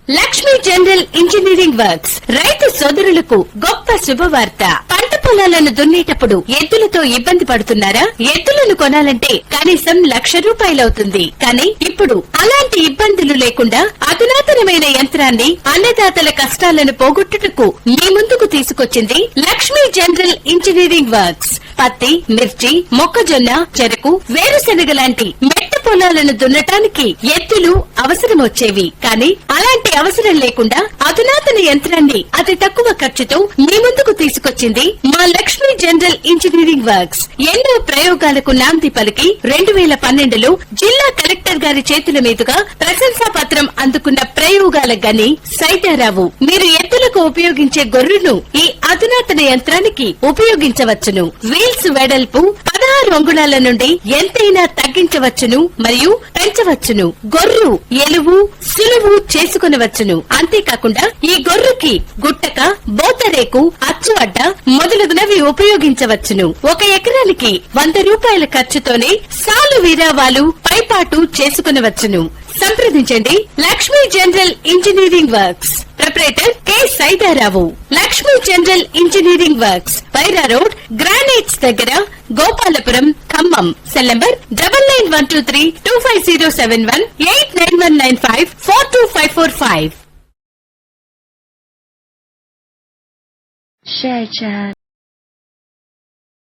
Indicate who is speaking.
Speaker 1: Lakshmi general engineering works రైతు సోదరులకు గొప్ప శుభవార్త. పంట పొలాలను దున్నేటప్పుడు ఎద్దులతో ఇబ్బంది పడుతున్నారా? ఎద్దులను కొనాలంటే కనీసం ₹1,00,000 అవుతుంది. కానీ ఇప్పుడు అలాంటి ఇబ్బందులు లేకుండా అధునాతనమైన యంత్రాన్ని అన్నదాతల కష్టాలను పోగొట్టుటకు మీ ముందుకు తీసుకొచ్చింది లక్ష్మీ జనరల్ ఇంజనీరింగ్ వర్క్స్. పత్తి, మిర్చి, మొక్కజొన్న, చెరకు, వేరుశెనగ లాంటి మెట్ట పొలాలను దున్నటానికి ఎద్దులు అవసరం వచ్చేవి. కానీ అలాంటి అవసరం లేకుండా అధునాతన యంత్రాన్ని అతి తక్కువ ఖర్చుతో మీ ముందుకు తీసుకొచ్చింది మా లక్ష్మీ జనరల్ ఇంజనీరింగ్ వర్క్స్. ఎన్నో ప్రయోగాలకు నాంది పలికి 2012లో జిల్లా కలెక్టర్ గారి చేతుల మీదుగా ప్రశంసా పత్రం అందుకున్న ప్రయోగాల గని సైదారావు. మీరు ఎద్దులకు ఉపయోగించే గొర్రును ఈ అధునాతన యంత్రానికి ఉపయోగించవచ్చును. వీల్స్ వెడల్పు 16 అంగుళాల నుండి ఎంతైనా తగ్గించవచ్చును మరియు పెంచవచ్చును. గొర్రు ఎలువు సులువు చేసుకునవచ్చును. అంతేకాకుండా ఈ గొర్రుకి గుట్టక, బోతరేకు, అచ్చు అడ్డ మొదలగునవి ఉపయోగించవచ్చును. 1 ఎకరానికి ₹100 ఖర్చుతోనే సాలు వీరావాలు పైపాటు చేసుకునవచ్చును. సంప్రదించండి Lakshmi general engineering works, proprietor K Saidarao. Lakshmi general engineering works, Wyra road, granites దగ్గర, Gopalapuram, Khammam. Cell number 9912325071 8919542545.
Speaker 2: Share chat.